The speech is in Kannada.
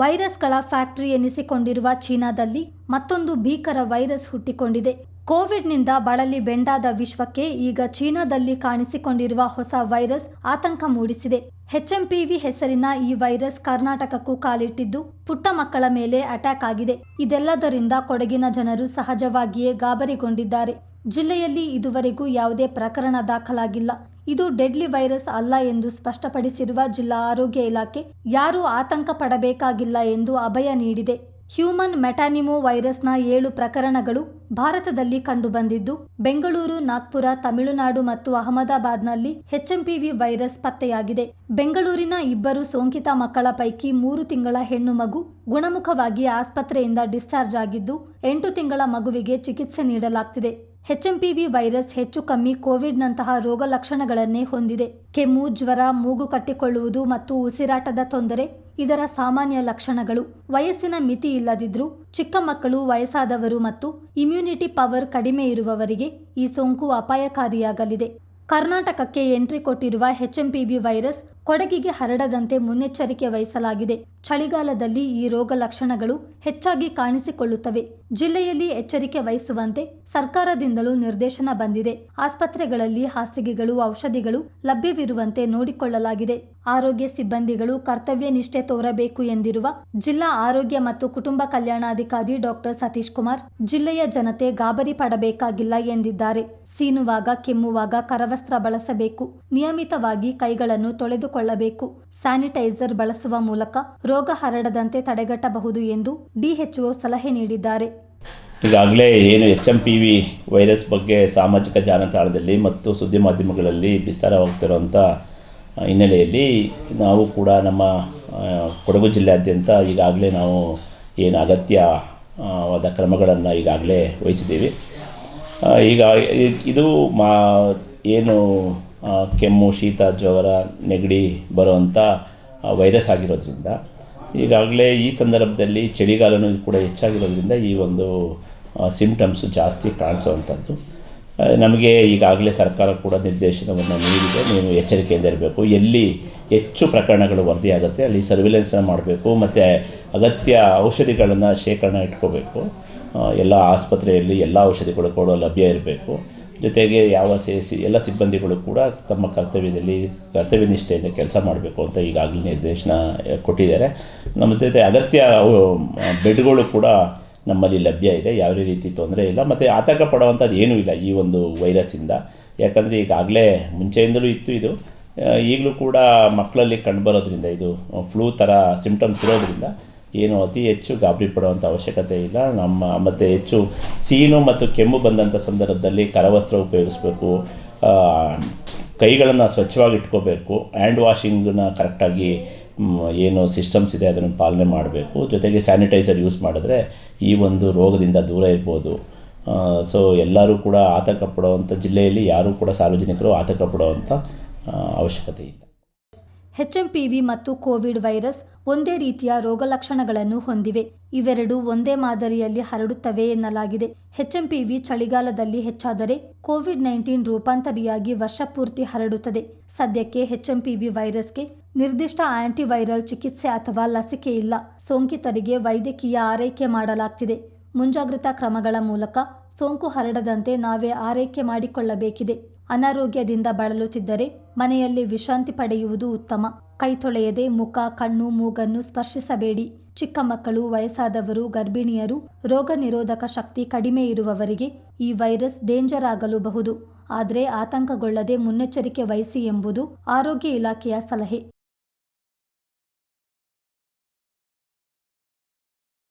ವೈರಸ್ಗಳ ಫ್ಯಾಕ್ಟರಿ ಎನಿಸಿಕೊಂಡಿರುವ ಚೀನಾದಲ್ಲಿ ಮತ್ತೊಂದು ಭೀಕರ ವೈರಸ್ ಹುಟ್ಟಿಕೊಂಡಿದೆ. ಕೋವಿಡ್ನಿಂದ ಬಳಲಿ ಬೆಂಡಾದ ವಿಶ್ವಕ್ಕೆ ಈಗ ಚೀನಾದಲ್ಲಿ ಕಾಣಿಸಿಕೊಂಡಿರುವ ಹೊಸ ವೈರಸ್ ಆತಂಕ ಮೂಡಿಸಿದೆ. HMPV ಹೆಸರಿನ ಈ ವೈರಸ್ ಕರ್ನಾಟಕಕ್ಕೂ ಕಾಲಿಟ್ಟಿದ್ದು ಪುಟ್ಟ ಮಕ್ಕಳ ಮೇಲೆ ಅಟ್ಯಾಕ್ ಆಗಿದೆ. ಇದೆಲ್ಲದರಿಂದ ಕೊಡಗಿನ ಜನರು ಸಹಜವಾಗಿಯೇ ಗಾಬರಿಗೊಂಡಿದ್ದಾರೆ. ಜಿಲ್ಲೆಯಲ್ಲಿ ಇದುವರೆಗೂ ಯಾವುದೇ ಪ್ರಕರಣ ದಾಖಲಾಗಿಲ್ಲ. ಇದು ಡೆಡ್ಲಿ ವೈರಸ್ ಅಲ್ಲ ಎಂದು ಸ್ಪಷ್ಟಪಡಿಸಿರುವ ಜಿಲ್ಲಾ ಆರೋಗ್ಯ ಇಲಾಖೆ ಯಾರೂ ಆತಂಕ ಪಡಬೇಕಾಗಿಲ್ಲ ಎಂದು ಅಭಯ ನೀಡಿದೆ. ಹ್ಯೂಮನ್ ಮೆಟಾನಿಮೋ ವೈರಸ್ನ 7 ಪ್ರಕರಣಗಳು ಭಾರತದಲ್ಲಿ ಕಂಡುಬಂದಿದ್ದು, ಬೆಂಗಳೂರು, ನಾಗ್ಪುರ, ತಮಿಳುನಾಡು ಮತ್ತು ಅಹಮದಾಬಾದ್ನಲ್ಲಿ HMPV ವೈರಸ್ ಪತ್ತೆಯಾಗಿದೆ. ಬೆಂಗಳೂರಿನ 2 ಸೋಂಕಿತ ಮಕ್ಕಳ ಪೈಕಿ 3 ತಿಂಗಳ ಹೆಣ್ಣು ಮಗು ಗುಣಮುಖವಾಗಿ ಆಸ್ಪತ್ರೆಯಿಂದ ಡಿಸ್ಚಾರ್ಜ್ ಆಗಿದ್ದು, 8 ತಿಂಗಳ ಮಗುವಿಗೆ ಚಿಕಿತ್ಸೆ ನೀಡಲಾಗ್ತಿದೆ. HMPV ವೈರಸ್ ಹೆಚ್ಚು ಕಮ್ಮಿ ಕೋವಿಡ್ನಂತಹ ರೋಗ ಲಕ್ಷಣಗಳನ್ನೇ ಹೊಂದಿದೆ. ಕೆಮ್ಮು, ಜ್ವರ, ಮೂಗು ಕಟ್ಟಿಕೊಳ್ಳುವುದು ಮತ್ತು ಉಸಿರಾಟದ ತೊಂದರೆ ಇದರ ಸಾಮಾನ್ಯ ಲಕ್ಷಣಗಳು. ವಯಸ್ಸಿನ ಮಿತಿ ಇಲ್ಲದಿದ್ರೂ ಚಿಕ್ಕ ಮಕ್ಕಳು, ವಯಸ್ಸಾದವರು ಮತ್ತು ಇಮ್ಯುನಿಟಿ ಪವರ್ ಕಡಿಮೆ ಇರುವವರಿಗೆ ಈ ಸೋಂಕು ಅಪಾಯಕಾರಿಯಾಗಲಿದೆ. ಕರ್ನಾಟಕಕ್ಕೆ ಎಂಟ್ರಿ ಕೊಟ್ಟಿರುವ HMPV ವೈರಸ್ ಕೊಡಗಿಗೆ ಹರಡದಂತೆ ಮುನ್ನೆಚ್ಚರಿಕೆ ವಹಿಸಲಾಗಿದೆ. ಚಳಿಗಾಲದಲ್ಲಿ ಈ ರೋಗ ಲಕ್ಷಣಗಳು ಹೆಚ್ಚಾಗಿ ಕಾಣಿಸಿಕೊಳ್ಳುತ್ತವೆ. ಜಿಲ್ಲೆಯಲ್ಲಿ ಎಚ್ಚರಿಕೆ ವಹಿಸುವಂತೆ ಸರ್ಕಾರದಿಂದಲೂ ನಿರ್ದೇಶನ ಬಂದಿದೆ. ಆಸ್ಪತ್ರೆಗಳಲ್ಲಿ ಹಾಸಿಗೆಗಳು, ಔಷಧಿಗಳು ಲಭ್ಯವಿರುವಂತೆ ನೋಡಿಕೊಳ್ಳಲಾಗಿದೆ. ಆರೋಗ್ಯ ಸಿಬ್ಬಂದಿಗಳು ಕರ್ತವ್ಯ ನಿಷ್ಠೆ ತೋರಬೇಕು ಎಂದಿರುವ ಜಿಲ್ಲಾ ಆರೋಗ್ಯ ಮತ್ತು ಕುಟುಂಬ ಕಲ್ಯಾಣಾಧಿಕಾರಿ ಡಾಕ್ಟರ್ ಸತೀಶ್ ಕುಮಾರ್, ಜಿಲ್ಲೆಯ ಜನತೆ ಗಾಬರಿ ಪಡಬೇಕಾಗಿಲ್ಲ ಎಂದಿದ್ದಾರೆ. ಸೀನುವಾಗ, ಕೆಮ್ಮುವಾಗ ಕರವಸ್ತ್ರ ಬಳಸಬೇಕು. ನಿಯಮಿತವಾಗಿ ಕೈಗಳನ್ನು ತೊಳೆದುಕೊಳ್ಳಬೇಕು. ಸ್ಯಾನಿಟೈಸರ್ ಬಳಸುವ ಮೂಲಕ ರೋಗ ಹರಡದಂತೆ ತಡೆಗಟ್ಟಬಹುದು ಎಂದು DHO ಸಲಹೆ ನೀಡಿದ್ದಾರೆ. ಈಗಾಗಲೇ ಏನು HMPV ವೈರಸ್ ಬಗ್ಗೆ ಸಾಮಾಜಿಕ ಜಾಲತಾಣದಲ್ಲಿ ಮತ್ತು ಸುದ್ದಿ ಮಾಧ್ಯಮಗಳಲ್ಲಿ ವಿಸ್ತಾರವಾಗ್ತಿರುವಂಥ ಹಿನ್ನೆಲೆಯಲ್ಲಿ ನಾವು ಕೂಡ ನಮ್ಮ ಕೊಡಗು ಜಿಲ್ಲೆಯಾದ್ಯಂತ ಈಗಾಗಲೇ ನಾವು ಏನು ಅಗತ್ಯವಾದ ಕ್ರಮಗಳನ್ನು ಈಗಾಗಲೇ ವಹಿಸಿದ್ದೀವಿ. ಈಗ ಇದು ಏನು ಕೆಮ್ಮು, ಶೀತ, ಜ್ವರ, ನೆಗಡಿ ಬರುವಂಥ ವೈರಸ್ ಆಗಿರೋದ್ರಿಂದ ಈಗಾಗಲೇ ಈ ಸಂದರ್ಭದಲ್ಲಿ ಚಳಿಗಾಲನೂ ಕೂಡ ಹೆಚ್ಚಾಗಿರೋದ್ರಿಂದ ಈ ಒಂದು ಸಿಂಪ್ಟಮ್ಸು ಜಾಸ್ತಿ ಕಾಣಿಸುವಂಥದ್ದು. ನಮಗೆ ಈಗಾಗಲೇ ಸರ್ಕಾರ ಕೂಡ ನಿರ್ದೇಶನವನ್ನು ನೀಡಿದೆ. ನೀವು ಎಚ್ಚರಿಕೆಯಿಂದ ಇರಬೇಕು. ಎಲ್ಲಿ ಹೆಚ್ಚು ಪ್ರಕರಣಗಳು ವರದಿಯಾಗುತ್ತೆ ಅಲ್ಲಿ ಸರ್ವಿಲೆನ್ಸನ್ನು ಮಾಡಬೇಕು ಮತ್ತು ಅಗತ್ಯ ಔಷಧಿಗಳನ್ನು ಶೇಖರಣೆ ಇಟ್ಕೋಬೇಕು. ಎಲ್ಲ ಆಸ್ಪತ್ರೆಯಲ್ಲಿ ಎಲ್ಲ ಔಷಧಿಗಳು ಕೂಡ ಲಭ್ಯ ಇರಬೇಕು. ಜೊತೆಗೆ ಎಲ್ಲ ಸಿಬ್ಬಂದಿಗಳು ಕೂಡ ತಮ್ಮ ಕರ್ತವ್ಯ ನಿಷ್ಠೆಯಿಂದ ಕೆಲಸ ಮಾಡಬೇಕು ಅಂತ ಈಗಾಗಲೇ ನಿರ್ದೇಶನ ಕೊಟ್ಟಿದ್ದಾರೆ. ನಮ್ಮ ಜೊತೆ ಅಗತ್ಯ ಬೆಡ್ಗಳು ಕೂಡ ನಮ್ಮಲ್ಲಿ ಲಭ್ಯ ಇದೆ. ಯಾವುದೇ ರೀತಿ ತೊಂದರೆ ಇಲ್ಲ ಮತ್ತು ಆತಂಕ ಪಡುವಂಥದ್ದು ಏನೂ ಇಲ್ಲ ಈ ಒಂದು ವೈರಸ್ಸಿಂದ. ಯಾಕಂದರೆ ಈಗಾಗಲೇ ಮುಂಚೆಯಿಂದಲೂ ಇತ್ತು ಇದು. ಈಗಲೂ ಕೂಡ ಮಕ್ಕಳಲ್ಲಿ ಕಂಡುಬರೋದ್ರಿಂದ ಇದು ಫ್ಲೂ ಥರ ಸಿಂಪ್ಟಮ್ಸ್ ಇರೋದ್ರಿಂದ ಏನು ಅತಿ ಹೆಚ್ಚು ಗಾಬರಿ ಪಡುವಂಥ ಅವಶ್ಯಕತೆ ಇಲ್ಲ. ಮತ್ತು ಹೆಚ್ಚು ಸೀನು ಮತ್ತು ಕೆಮ್ಮು ಬಂದಂಥ ಸಂದರ್ಭದಲ್ಲಿ ಕರವಸ್ತ್ರ ಉಪಯೋಗಿಸ್ಬೇಕು. ಕೈಗಳನ್ನು ಸ್ವಚ್ಛವಾಗಿ ಇಟ್ಕೋಬೇಕು. ಹ್ಯಾಂಡ್ ವಾಷಿಂಗನ್ನ ಕರೆಕ್ಟಾಗಿ ಏನು ಸಿಸ್ಟಮ್ಸ್ ಇದೆ ಅದನ್ನು ಪಾಲನೆ ಮಾಡಬೇಕು. ಜೊತೆಗೆ ಸ್ಯಾನಿಟೈಸರ್ ಯೂಸ್ ಮಾಡಿದ್ರೆ ಈ ಒಂದು ರೋಗದಿಂದ ದೂರ ಇರ್ಬೋದು. ಸೊ ಎಲ್ಲರೂ ಕೂಡ ಆತಂಕ ಪಡುವಂಥ, ಜಿಲ್ಲೆಯಲ್ಲಿ ಯಾರೂ ಕೂಡ ಸಾರ್ವಜನಿಕರು ಆತಂಕ ಪಡುವಂಥ ಅವಶ್ಯಕತೆ ಇಲ್ಲ. HMPV ಮತ್ತು ಕೋವಿಡ್ ವೈರಸ್ ಒಂದೇ ರೀತಿಯ ರೋಗಲಕ್ಷಣಗಳನ್ನು ಹೊಂದಿವೆ. ಇವೆರಡೂ ಒಂದೇ ಮಾದರಿಯಲ್ಲಿ ಹರಡುತ್ತವೆ ಎನ್ನಲಾಗಿದೆ. HMPV ಚಳಿಗಾಲದಲ್ಲಿ ಹೆಚ್ಚಾದರೆ ಕೋವಿಡ್-19 ರೂಪಾಂತರಿಯಾಗಿ ವರ್ಷಪೂರ್ತಿ ಹರಡುತ್ತದೆ. ಸದ್ಯಕ್ಕೆ HMPV ವೈರಸ್ಗೆ ನಿರ್ದಿಷ್ಟ ಆಂಟಿವೈರಲ್ ಚಿಕಿತ್ಸೆ ಅಥವಾ ಲಸಿಕೆ ಇಲ್ಲ. ಸೋಂಕಿತರಿಗೆ ವೈದ್ಯಕೀಯ ಆರೈಕೆ ಮಾಡಲಾಗ್ತಿದೆ. ಮುಂಜಾಗ್ರತಾ ಕ್ರಮಗಳ ಮೂಲಕ ಸೋಂಕು ಹರಡದಂತೆ ನಾವೇ ಆರೈಕೆ ಮಾಡಿಕೊಳ್ಳಬೇಕಿದೆ. ಅನಾರೋಗ್ಯದಿಂದ ಬಳಲುತ್ತಿದ್ದರೆ ಮನೆಯಲ್ಲಿ ವಿಶ್ರಾಂತಿ ಪಡೆಯುವುದು ಉತ್ತಮ. ಕೈ ತೊಳೆಯದೆ ಮುಖ, ಕಣ್ಣು, ಮೂಗನ್ನು ಸ್ಪರ್ಶಿಸಬೇಡಿ. ಚಿಕ್ಕ ಮಕ್ಕಳು, ವಯಸ್ಸಾದವರು, ಗರ್ಭಿಣಿಯರು, ರೋಗ ನಿರೋಧಕ ಶಕ್ತಿ ಕಡಿಮೆ ಇರುವವರಿಗೆ ಈ ವೈರಸ್ ಡೇಂಜರ್ ಆಗಲೂಬಹುದು. ಆದರೆ ಆತಂಕಗೊಳ್ಳದೆ ಮುನ್ನೆಚ್ಚರಿಕೆ ವಹಿಸಿ ಎಂಬುದು ಆರೋಗ್ಯ ಇಲಾಖೆಯ ಸಲಹೆ.